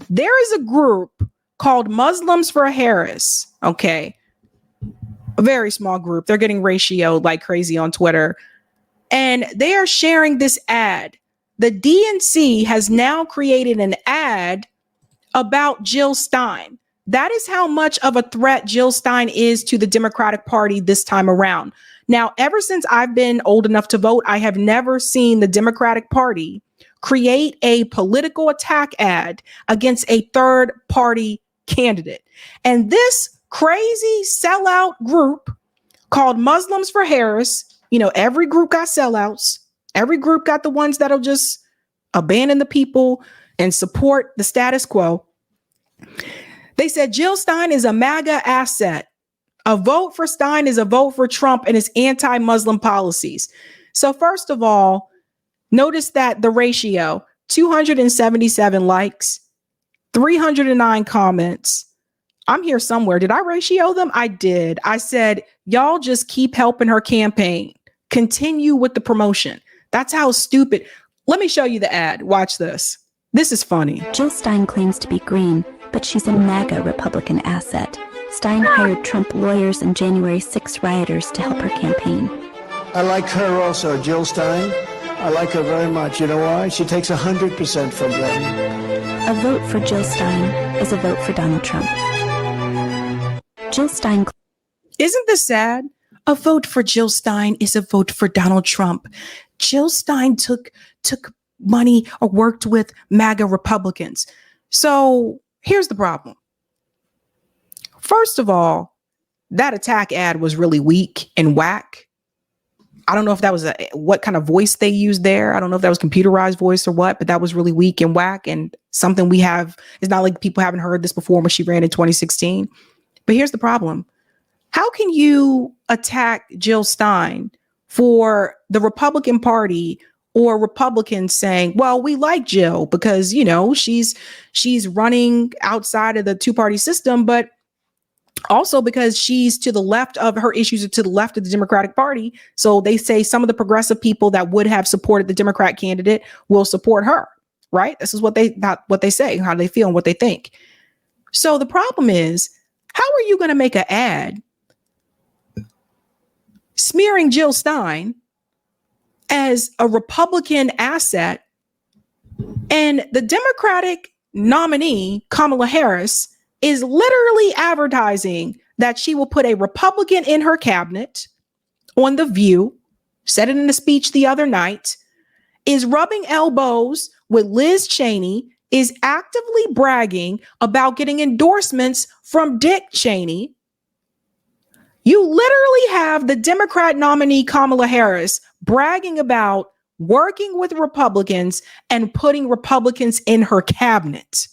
There is a group called Muslims for Harris. Okay. A very small group. They're getting ratioed like crazy on Twitter. And they are sharing this ad. The DNC has now created an ad about Jill Stein. That is how much of a threat Jill Stein is to the Democratic Party this time around. Now, ever since I've been old enough to vote, I have never seen the Democratic Party create a political attack ad against a third party candidate. And this crazy sellout group called Muslims for Harris, you know, every group got sellouts. Every group got the ones that'll just abandon the people and support the status quo. They said Jill Stein is a MAGA asset. A vote for Stein is a vote for Trump and his anti-Muslim policies. So first of all, notice that the ratio, 277 likes, 309 comments. I'm here somewhere. Did I ratio them? I did. I said, y'all just keep helping her campaign. Continue with the promotion. That's how stupid. Let me show you the ad. Watch this. This is funny. Jill Stein claims to be green, but she's a MAGA Republican asset. Stein hired Trump lawyers and January 6 rioters to help her campaign. I like her also, Jill Stein. I like her very much. You know why? She takes 100% from them. A vote for Jill Stein is a vote for Donald Trump. Jill Stein. Isn't this sad? A vote for Jill Stein is a vote for Donald Trump. Jill Stein took money or worked with MAGA Republicans. So here's the problem. First of all, that attack ad was really weak and whack. I don't know if that was what kind of voice they used there. I don't know if that was computerized voice or what, but that was really weak and whack and something we have. It's not like people haven't heard this before when she ran in 2016. But here's the problem. How can you attack Jill Stein for the Republican Party or Republicans saying, well, we like Jill because, you know, she's running outside of the two-party system, but also because she's to the left of her issues are to the left of the Democratic Party. So they say some of the progressive people that would have supported the Democrat candidate will support her, right? This is what they say, how they feel and what they think. So the problem is, how are you going to make an ad smearing Jill Stein as a Republican asset and the Democratic nominee, Kamala Harris, is literally advertising that she will put a Republican in her cabinet on The View, said it in a speech the other night, is rubbing elbows with Liz Cheney, is actively bragging about getting endorsements from Dick Cheney. You literally have the Democrat nominee, Kamala Harris, bragging about working with Republicans and putting Republicans in her cabinet.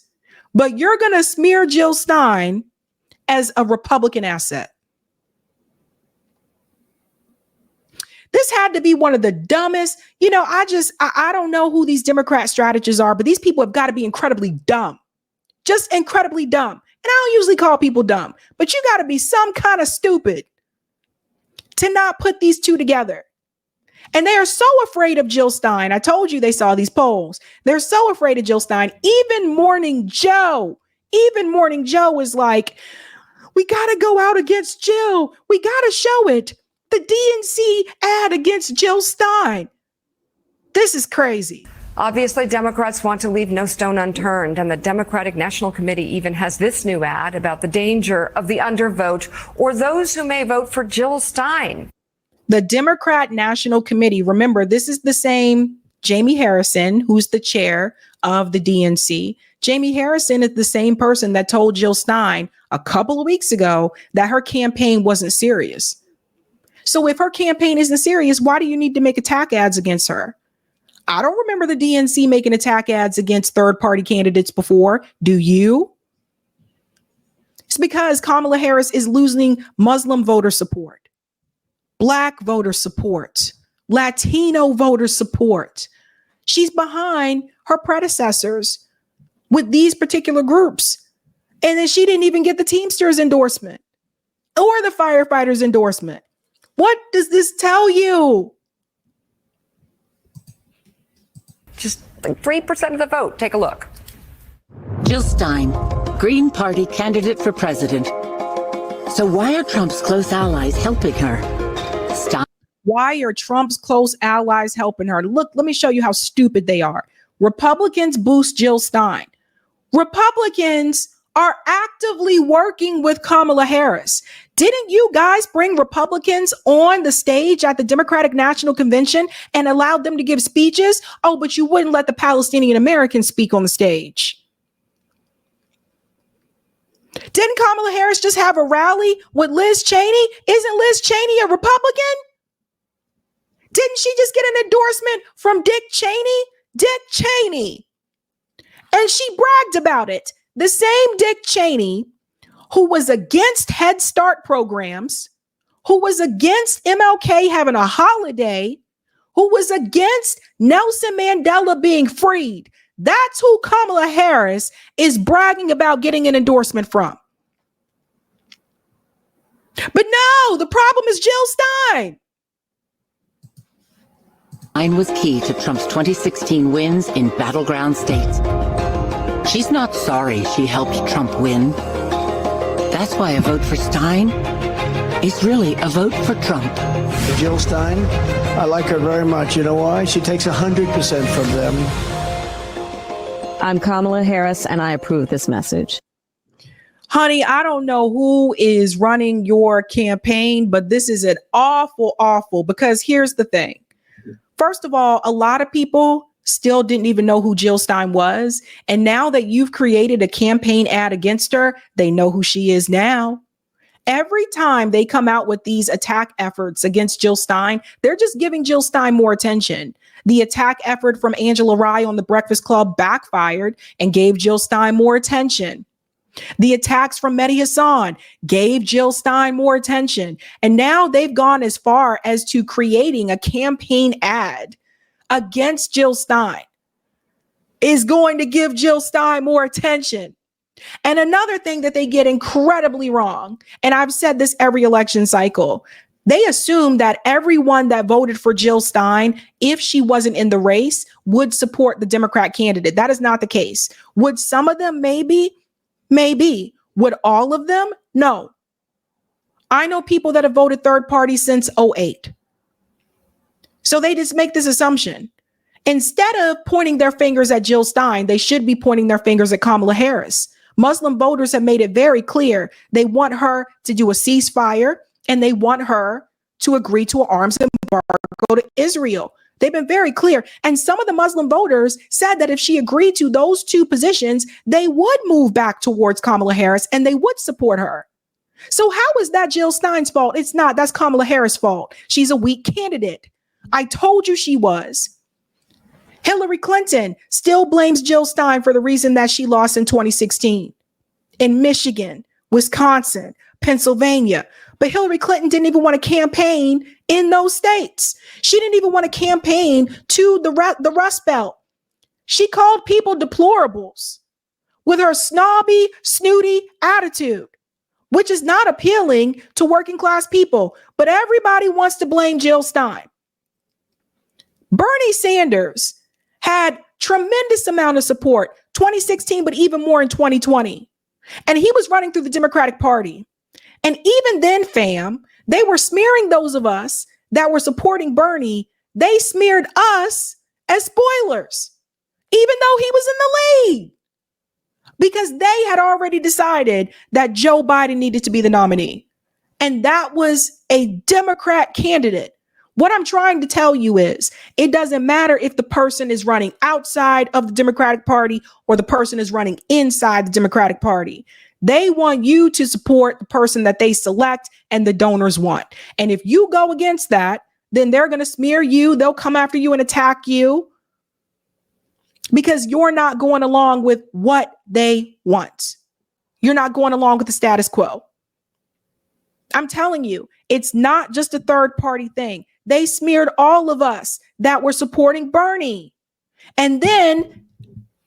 But you're going to smear Jill Stein as a Republican asset. This had to be one of the dumbest. You know, I don't know who these Democrat strategists are, but these people have got to be incredibly dumb, just incredibly dumb. And I don't usually call people dumb, but you got to be some kind of stupid to not put these two together. And they are so afraid of Jill Stein. I told you they saw these polls. They're so afraid of Jill Stein. Even Morning Joe is like, we got to go out against Jill. We got to show it. The DNC ad against Jill Stein. This is crazy. Obviously, Democrats want to leave no stone unturned, and the Democratic National Committee even has this new ad about the danger of the undervote or those who may vote for Jill Stein. The Democrat National Committee, remember, this is the same Jamie Harrison, who's the chair of the DNC. Jamie Harrison is the same person that told Jill Stein a couple of weeks ago that her campaign wasn't serious. So if her campaign isn't serious, why do you need to make attack ads against her? I don't remember the DNC making attack ads against third-party candidates before. Do you? It's because Kamala Harris is losing Muslim voter support, Black voter support, Latino voter support. She's behind her predecessors with these particular groups. And then she didn't even get the Teamsters endorsement or the firefighters endorsement. What does this tell you? Just like 3% of the vote. Take a look. Jill Stein, Green Party candidate for president. So why are Trump's close allies helping her? Stein. Why are Trump's close allies helping her? Look, let me show you how stupid they are. Republicans boost Jill Stein. Republicans are actively working with Kamala Harris. Didn't you guys bring Republicans on the stage at the Democratic National Convention and allowed them to give speeches? Oh, but you wouldn't let the Palestinian Americans speak on the stage. Didn't Kamala Harris just have a rally with Liz Cheney? Isn't Liz Cheney a Republican? Didn't she just get an endorsement from Dick Cheney? Dick Cheney. And she bragged about it. The same Dick Cheney who was against Head Start programs, who was against MLK having a holiday, who was against Nelson Mandela being freed. That's who Kamala Harris is bragging about getting an endorsement from. But no, the problem is Jill Stein. Stein was key to Trump's 2016 wins in battleground states. She's not sorry she helped Trump win. That's why a vote for Stein is really a vote for Trump. Jill Stein, I like her very much. You know why? She takes 100% from them. I'm Kamala Harris, and I approve this message. Honey, I don't know who is running your campaign, but this is an awful, because here's the thing. First of all, a lot of people still didn't even know who Jill Stein was. And now that you've created a campaign ad against her, they know who she is now. Every time they come out with these attack efforts against Jill Stein, they're just giving Jill Stein more attention. The attack effort from Angela Rye on the Breakfast Club backfired and gave Jill Stein more attention. The attacks from Mehdi Hassan gave Jill Stein more attention. And now they've gone as far as to creating a campaign ad against Jill Stein is going to give Jill Stein more attention. And another thing that they get incredibly wrong, and I've said this every election cycle, they assume that everyone that voted for Jill Stein, if she wasn't in the race, would support the Democrat candidate. That is not the case. Would some of them maybe? Maybe. Would all of them? No. I know people that have voted third party since 2008. So they just make this assumption. Instead of pointing their fingers at Jill Stein, they should be pointing their fingers at Kamala Harris. Muslim voters have made it very clear they want her to do a ceasefire and they want her to agree to an arms embargo to Israel. They've been very clear. And some of the Muslim voters said that if she agreed to those two positions, they would move back towards Kamala Harris and they would support her. So how is that Jill Stein's fault? It's not. That's Kamala Harris' fault. She's a weak candidate. I told you she was. Hillary Clinton still blames Jill Stein for the reason that she lost in 2016 in Michigan, Wisconsin, Pennsylvania. But Hillary Clinton didn't even want to campaign in those states. She didn't even want to campaign to the Rust Belt. She called people deplorables with her snobby, snooty attitude, which is not appealing to working class people. But everybody wants to blame Jill Stein. Bernie Sanders had tremendous amount of support 2016, but even more in 2020. And he was running through the Democratic Party. And even then, fam, they were smearing those of us that were supporting Bernie. They smeared us as spoilers, even though he was in the lead, because they had already decided that Joe Biden needed to be the nominee. And that was a Democrat candidate. What I'm trying to tell you is it doesn't matter if the person is running outside of the Democratic Party or the person is running inside the Democratic Party. They want you to support the person that they select and the donors want. And if you go against that, then they're going to smear you. They'll come after you and attack you because you're not going along with what they want. You're not going along with the status quo. I'm telling you, it's not just a third party thing. They smeared all of us that were supporting Bernie. And then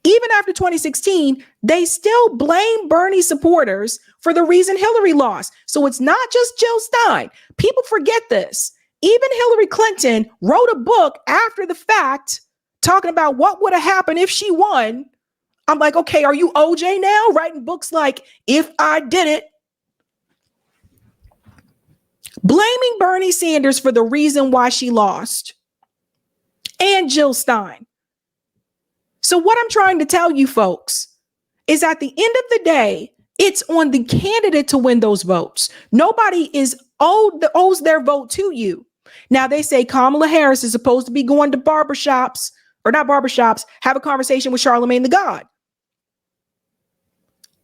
even after 2016, they still blame Bernie supporters for the reason Hillary lost. So it's not just Jill Stein. People forget this. Even Hillary Clinton wrote a book after the fact talking about what would have happened if she won I'm like, okay, are you OJ now? Writing books like If I Did It. Blaming Bernie Sanders for the reason why she lost. And Jill Stein. So what I'm trying to tell you folks is at the end of the day, it's on the candidate to win those votes. Nobody owes their vote to you. Now they say Kamala Harris is supposed to be going to barbershops, or not barbershops, have a conversation with Charlemagne the God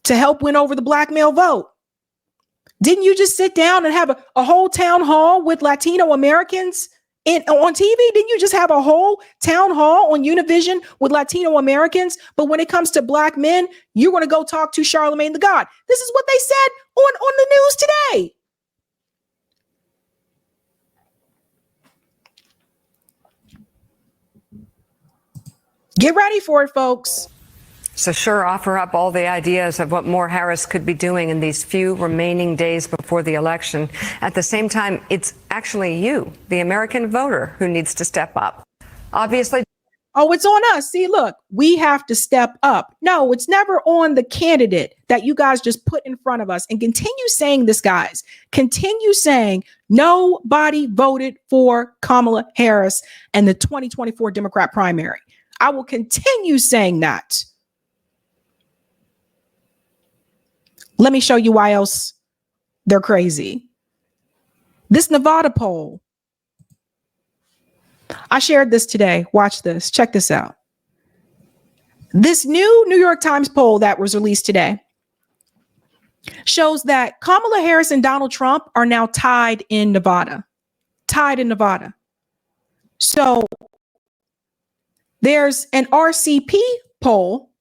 to help win over the black male vote. Didn't you just sit down and have a whole town hall with Latino Americans on TV? Didn't you just have a whole town hall on Univision with Latino Americans? But when it comes to black men, you're going to go talk to Charlemagne the God. This is what they said on the news today. Get ready for it, folks. So sure, offer up all the ideas of what more Harris could be doing in these few remaining days before the election. At the same time, it's actually you, the American voter, who needs to step up. Obviously. Oh, it's on us. See, look, we have to step up. No, it's never on the candidate that you guys just put in front of us. And continue saying this, guys. Continue saying nobody voted for Kamala Harris and the 2024 Democrat primary. I will continue saying that. Let me show you why else they're crazy. This Nevada poll. I shared this today. Watch this. Check this out. This new New York Times poll that was released today shows that Kamala Harris and Donald Trump are now tied in Nevada. Tied in Nevada. So there's an RCP poll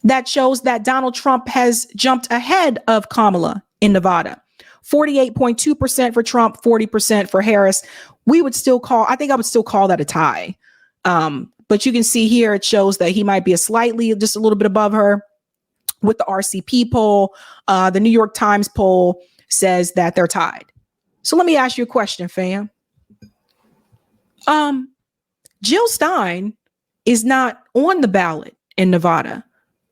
that shows that Donald Trump has jumped ahead of Kamala in Nevada. 48.2% for Trump, 40% for Harris. I would still call that a tie. But you can see here, it shows that he might be just a little bit above her with the RCP poll. The New York Times poll says that they're tied. So let me ask you a question, fam. Jill Stein is not on the ballot in Nevada.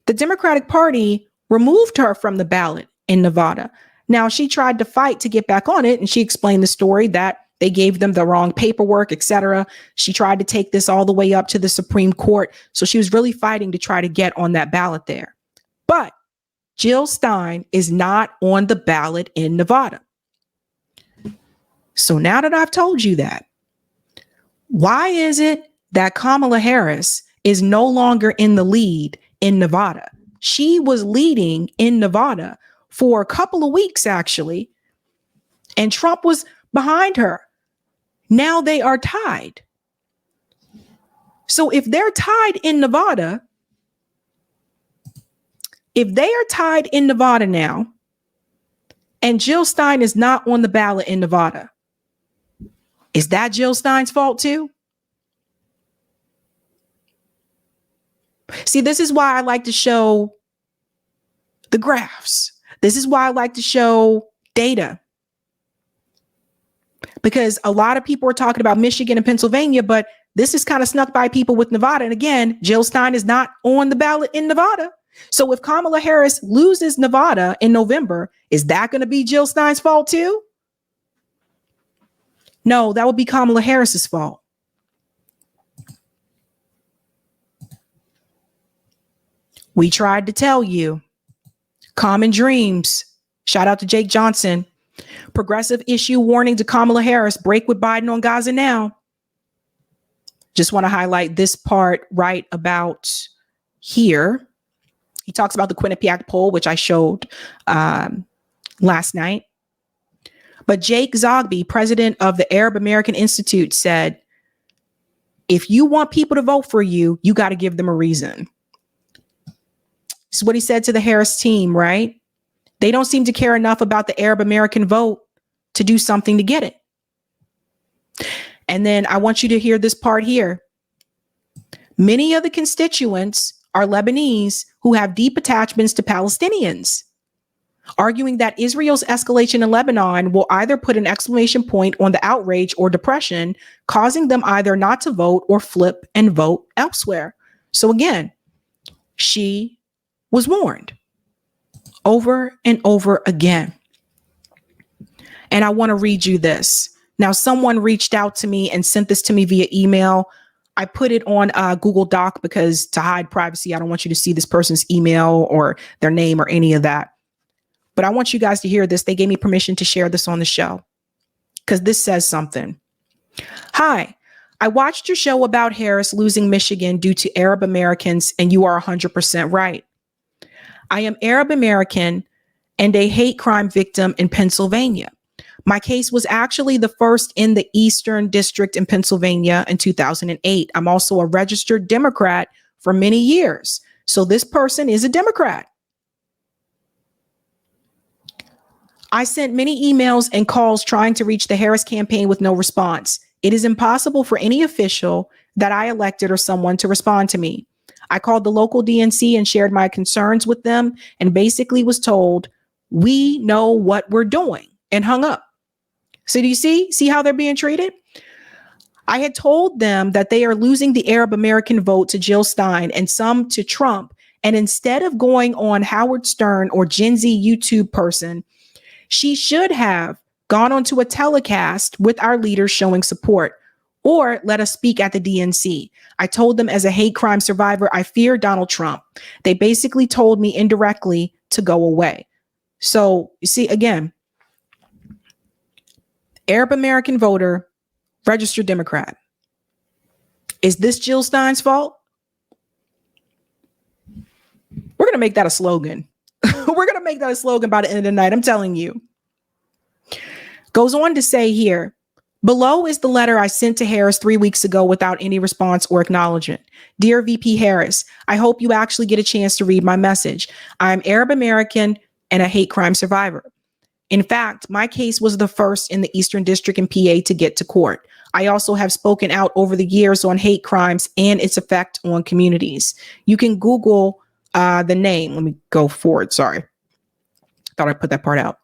The Democratic Party removed her from the ballot in Nevada. Now, she tried to fight to get back on it, and she explained the story that they gave them the wrong paperwork, etc. She tried to take this all the way up to the Supreme Court. So she was really fighting to try to get on that ballot there. But Jill Stein is not on the ballot in Nevada. So now that I've told you that, why is it that Kamala Harris is no longer in the lead in Nevada? She was leading in Nevada for a couple of weeks, actually, and Trump was behind her. Now they are tied. So if they're tied in Nevada, now, and Jill Stein is not on the ballot in Nevada, is that Jill Stein's fault too? See, this is why I like to show the graphs. This is why I like to show data. Because a lot of people are talking about Michigan and Pennsylvania, but this is kind of snuck by people with Nevada. And again, Jill Stein is not on the ballot in Nevada. So if Kamala Harris loses Nevada in November, is that going to be Jill Stein's fault too? No, that would be Kamala Harris's fault. We tried to tell you. Common dreams. Shout out to Jake Johnson. Progressive issue warning to Kamala Harris. Break with Biden on Gaza now. Just want to highlight this part right about here. He talks about the Quinnipiac poll, which I showed last night. But Jake Zogby, president of the Arab American Institute, said, if you want people to vote for you, you got to give them a reason. This is what he said to the Harris team, right? They don't seem to care enough about the Arab American vote to do something to get it. And then I want you to hear this part here. Many of the constituents are Lebanese who have deep attachments to Palestinians, arguing that Israel's escalation in Lebanon will either put an exclamation point on the outrage or depression, causing them either not to vote or flip and vote elsewhere. So again, She was warned over and over again. And I want to read you this. Now, someone reached out to me and sent this to me via email. I put it on Google Doc because to hide privacy, I don't want you to see this person's email or their name or any of that. But I want you guys to hear this. They gave me permission to share this on the show because this says something. Hi, I watched your show about Harris losing Michigan due to Arab Americans, and you are 100% right. I am Arab American and a hate crime victim in Pennsylvania. My case was actually the first in the Eastern District in Pennsylvania in 2008. I'm also a registered Democrat for many years. So this person is a Democrat. I sent many emails and calls trying to reach the Harris campaign with no response. It is impossible for any official that I elected or someone to respond to me. I called the local DNC and shared my concerns with them and basically was told, we know what we're doing, and hung up. So do you see how they're being treated? I had told them that they are losing the Arab American vote to Jill Stein and some to Trump. And instead of going on Howard Stern or Gen Z YouTube person, she should have gone onto a telecast with our leaders showing support, or let us speak at the DNC. I told them as a hate crime survivor, I fear Donald Trump. They basically told me indirectly to go away. So you see, again, Arab American voter, registered Democrat. Is this Jill Stein's fault? We're going to make that a slogan. We're going to make that a slogan by the end of the night. I'm telling you. Goes on to say here, below is the letter I sent to Harris 3 weeks ago without any response or acknowledgement. Dear VP Harris, I hope you actually get a chance to read my message. I'm Arab American and a hate crime survivor. In fact, my case was the first in the Eastern District in PA to get to court. I also have spoken out over the years on hate crimes and its effect on communities. You can Google the name. Let me go forward. Sorry. Thought I put that part out.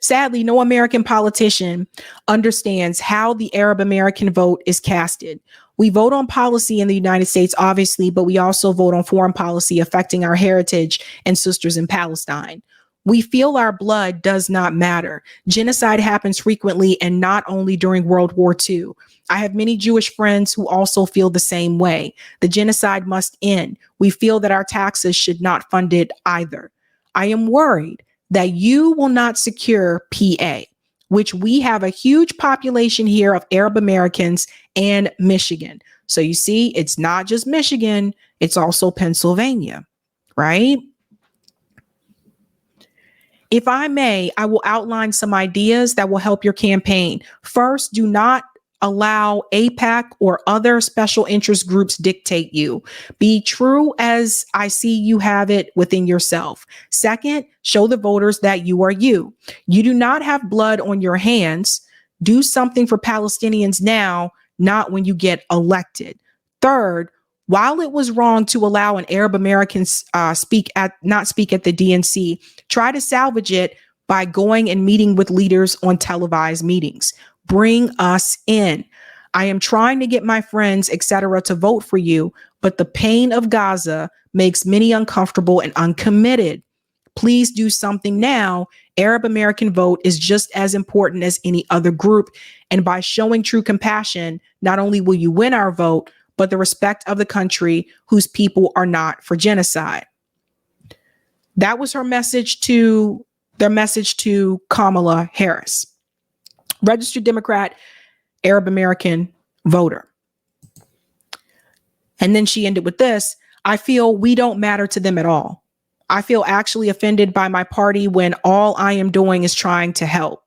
Sadly, no American politician understands how the Arab American vote is casted. We vote on policy in the United States, obviously, but we also vote on foreign policy affecting our heritage and sisters in Palestine. We feel our blood does not matter. Genocide happens frequently and not only during World War II. I have many Jewish friends who also feel the same way. The genocide must end. We feel that our taxes should not fund it either. I am worried that you will not secure PA, which we have a huge population here of Arab Americans, and Michigan. So you see, it's not just Michigan, it's also Pennsylvania, right? If I may, I will outline some ideas that will help your campaign. First, do not allow AIPAC or other special interest groups dictate you. Be true as I see you have it within yourself. Second, show the voters that you are you. You do not have blood on your hands. Do something for Palestinians now, not when you get elected. Third, while it was wrong to allow an Arab American not speak at the DNC, try to salvage it by going and meeting with leaders on televised meetings. Bring us in. I am trying to get my friends, etc., to vote for you, but the pain of Gaza makes many uncomfortable and uncommitted. Please do something now. Arab American vote is just as important as any other group. And by showing true compassion, not only will you win our vote, but the respect of the country whose people are not for genocide. That was their message to Kamala Harris, registered Democrat, Arab American voter. And then she ended with this: I feel we don't matter to them at all. I feel actually offended by my party when all I am doing is trying to help.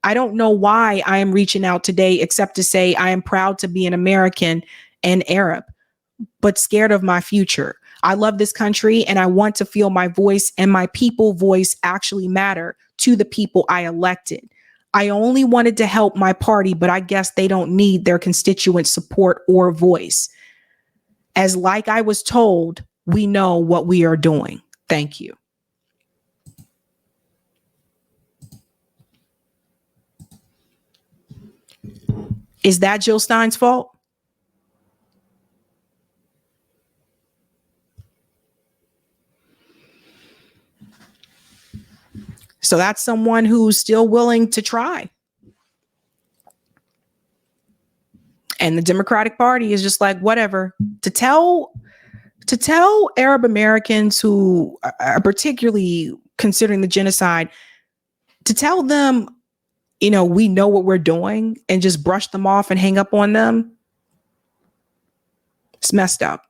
I don't know why I am reaching out today, except to say I am proud to be an American and Arab, but scared of my future. I love this country and I want to feel my voice and my people voice actually matter to the people I elected. I only wanted to help my party, but I guess they don't need their constituent support or voice. As like I was told, we know what we are doing. Thank you. Is that Jill Stein's fault? So that's someone who's still willing to try. And the Democratic Party is just like, whatever. To tell Arab Americans who are particularly considering the genocide, to tell them, we know what we're doing, and just brush them off and hang up on them, it's messed up.